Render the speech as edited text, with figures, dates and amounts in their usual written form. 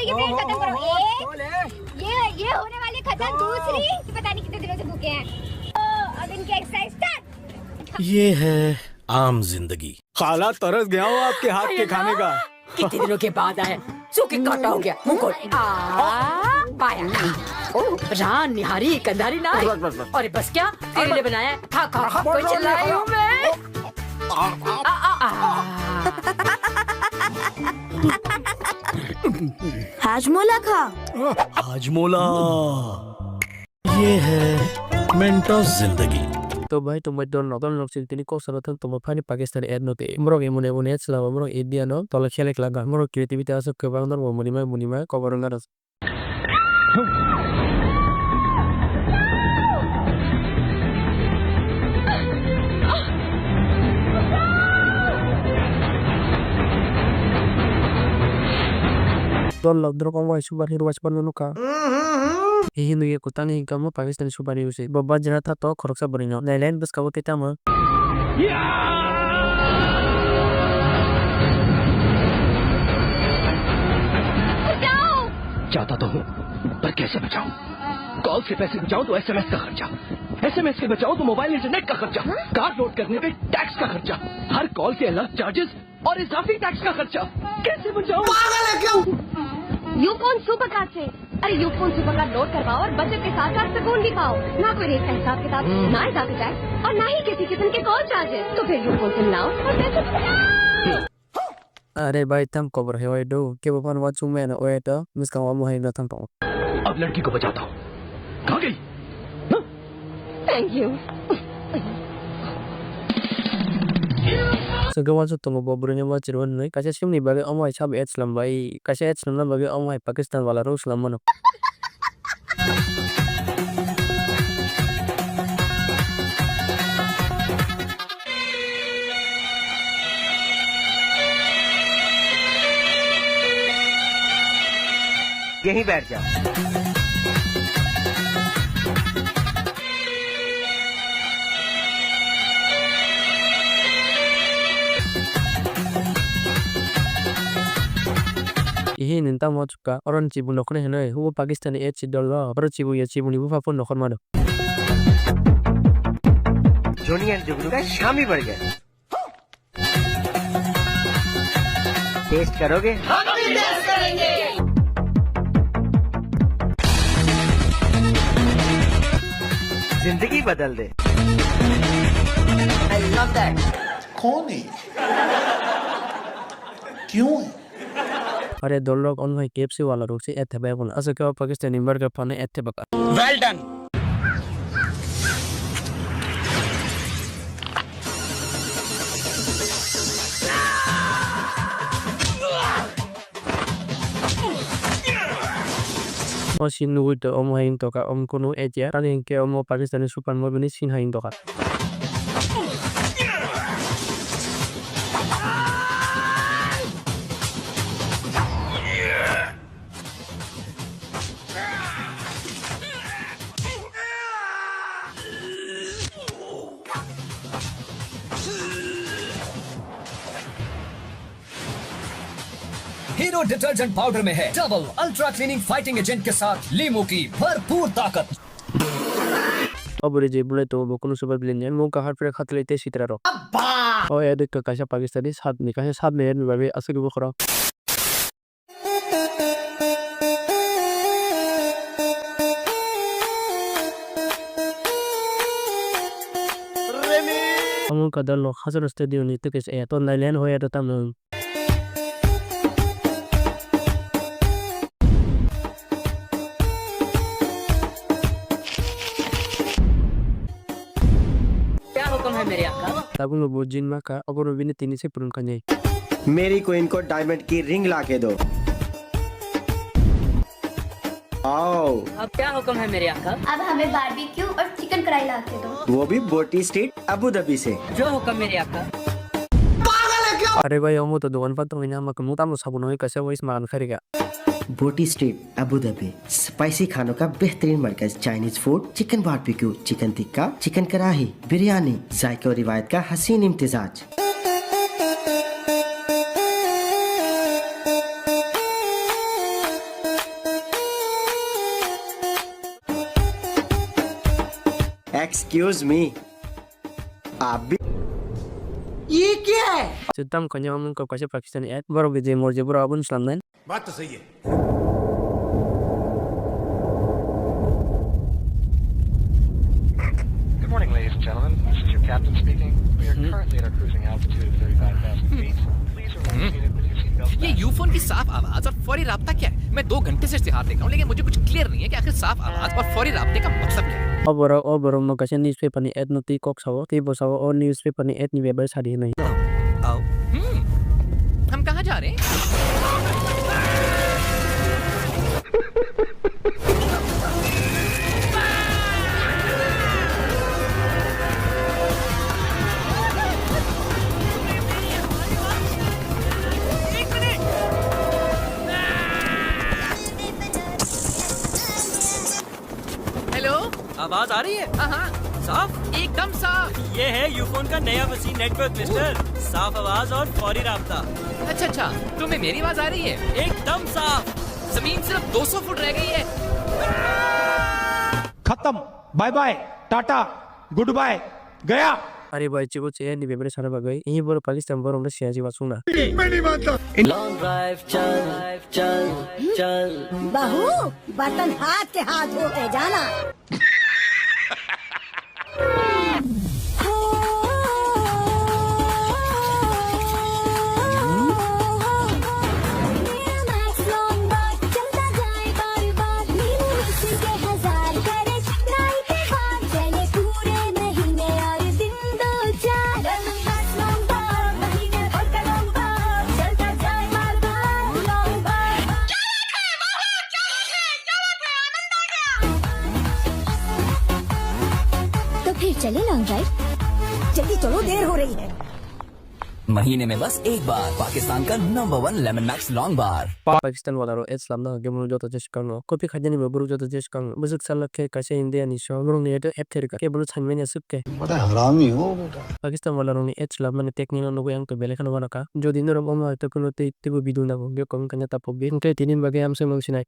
ये पेड़ खत्म करो। ये होने वाली खत्म। दूसरी पता नहीं कितने दिनों से भूखे हैं। अब इनकी एक्सरसाइज स्टार्ट। ये है आम जिंदगी। खाला तरस गया हूँ आपके हाथ के खाने का। कितने दिनों के बाद आए, सूखे काटा हो गया मुंह खोल। पाया रान निहारी कंधारी ना। अरे बस क्या तेरे लिए बनाया, खा खा खा कोई चिल्लाई हूँ मैं। हाजमोला खा। हाजमोला। ये है मेंटोस जिंदगी। तो भाई तुम नतन नक्सिल को सरथन तुम फानि पाकिस्तान एड नते मरो ए मुने मुने चला मरो एडियानो तल खेले लागा मरो क्रिएटिविटी आसे केबांदर मुनिमा कबरंगा रस Don dro ko wai superhero watch panu ka hindu ye kutang hin kamu Pakistan superhero se babba jana tha to khoroksa barino nailen bas kawo kita ma चाहता तो हूँ पर कैसे बचाऊं? कॉल से पैसे बचाऊं तो एसएमएस का खर्चा, एसएमएस से बचाऊं तो मोबाइल इंटरनेट का खर्चा, कार्ड लोड करने पे टैक्स का खर्चा, हर कॉल के अलग चार्जेस और इजाफी टैक्स का खर्चा। कैसे बचाऊं? पागल है क्यों? यूफोन सुपर कार्ड से। अरे यूफोन सुपर कार्ड लोड करवाओ और बचत के साथ साथ सुकून भी पाओ। ना कोई रेट का हिसाब किताब, ना इजाफी टैक्स और ना ही किसी किस्म के कॉल चार्जेस। तो फिर यूफोन से मिलाओ और पैसे बचाओ। अरे भाई तम कबर है ओए दो के बपन वाचू में ना ओए तो मिसका वा मोहि न थम तो अब लड़की को बचाता हूँ। कहाँ गई? Thank you. so gawa to mo bobrone wa chirwan noi kacha simni bage amai sab etslam bai kacha etslam na bage amai Pakistan wala ro islam mano यहीं बैठ जा। ihe ninta mo chuka oron chibu nokne henoi hu Pakistani et chidol lo oro chibu ye chibu ni bu fa pon nokon mano Johnny and जुगनू का शामी बढ़ गया। Test करोगे? हम भी test करेंगे। जिंदगी बदल दे। I love that. कौन है? क्यों है? अरे दो लोग on भाई KFC वाला रोक से एथे बे बोल असे के पाकिस्तानी बर्गर फने एथे बका well done. o sin nu to om hain to ka om kono etia tani ke om Pakistani super mo bini sin hain to ka hero detergent powder में है double ultra cleaning fighting agent के साथ लीमू की भरपूर ताकत। अब रे जे बुले तो कोनो सुपर विलेन है मो का हार्ट पे खतले ते सितरा रो ओ ये देख का पाकिस्तानी साथ निकाहे साथ में बाबे असर को खरा हम का दल हसन स्टूडियो नि तो कैसे तो नाइलैंड होया तो तम मेरे आका तब लो बोजिन मा का अगर बिने तीन से पुरन का नहीं मेरी क्वीन को डायमंड की रिंग लाके दो। आओ। अब क्या हुक्म है मेरे आका? अब हमें बारबेक्यू और चिकन कढ़ाई ला के दो। वो भी बोटी स्ट्रीट अबू धाबी से। जो हुक्म मेरे आका। अरे भाई हम तो दुकान पर तो इना मक मुता मु साबुन होई कैसे वो इस मान खरीगा बोटी स्ट्रीट अबू धाबी स्पाइसी खानों का बेहतरीन मरकज। Chinese food, chicken barbecue, chicken tikka, chicken kadai, biryani, जायके और रिवायत का हसीन इम्तिजाज। एक्सक्यूज मी, आप भी ये क्या है? Sedang kanya ngomong ke kasih Pakistan ad baru biji morje baru abun selamdan. बात तो सही है. Good morning, ladies and gentlemen. This is your captain speaking. We are currently at our cruising altitude of 35,000 feet. Please remain seated with your seatbelts ये fastened. Ufone की साफ आवाज और फौरी राब्ता क्या है? मैं 2 घंटे से इश्तिहार देख रहा हूँ, लेकिन मुझे कुछ क्लियर नहीं है कि आखिर साफ आवाज और फौरी राब्ते का मतलब क्या है। Oboro mo kasih newspaper ni ad noti kok sawo tibo sawo or newspaper ni ad ni weber sari nahi. हम कहाँ जा रहे हैं? हेलो, आवाज आ रही है? हाँ, साफ? एकदम साफ। ये है यूफोन का नया वसी नेटवर्क मिस्टर। साफ आवाज और फौरी राब्ता। अच्छा, तुम्हें मेरी आवाज आ रही है? एकदम साफ। जमीन सिर्फ 200 फुट रह गई है। खत्म. Bye bye, tata, good bye, गया. Ari boy cibu cie ni weber sana bagai. Ini baru Pakistan baru mesti siaji wasuna. Long drive चल चल चल. बहू बर्तन हाथ के हाथ धो के जाना. तो फिर चले लॉन्ग ड्राइव. जल्दी चलो, देर हो रही है. महीने में बस एक बार पाकिस्तान का नंबर 1 लेमन मैक्स लॉन्ग बार। Pakistan wala ro Islam na gemulu joto jesh kang no. Kopi khajani me buru joto jesh kang. Busuk salak ke kasih India ni show nurung ni itu app terika. Ke bulu chanme ni asuk ke. बड़ा हरामी हो बेटा. Pakistan wala ro ni Islam mane teknik no nugo yang to bele kan wana ka. Jo dinero mama to kuno te tibu bidu na go. Ge kong kanya tapo ge. Ke tinin bagai am se mangsinai.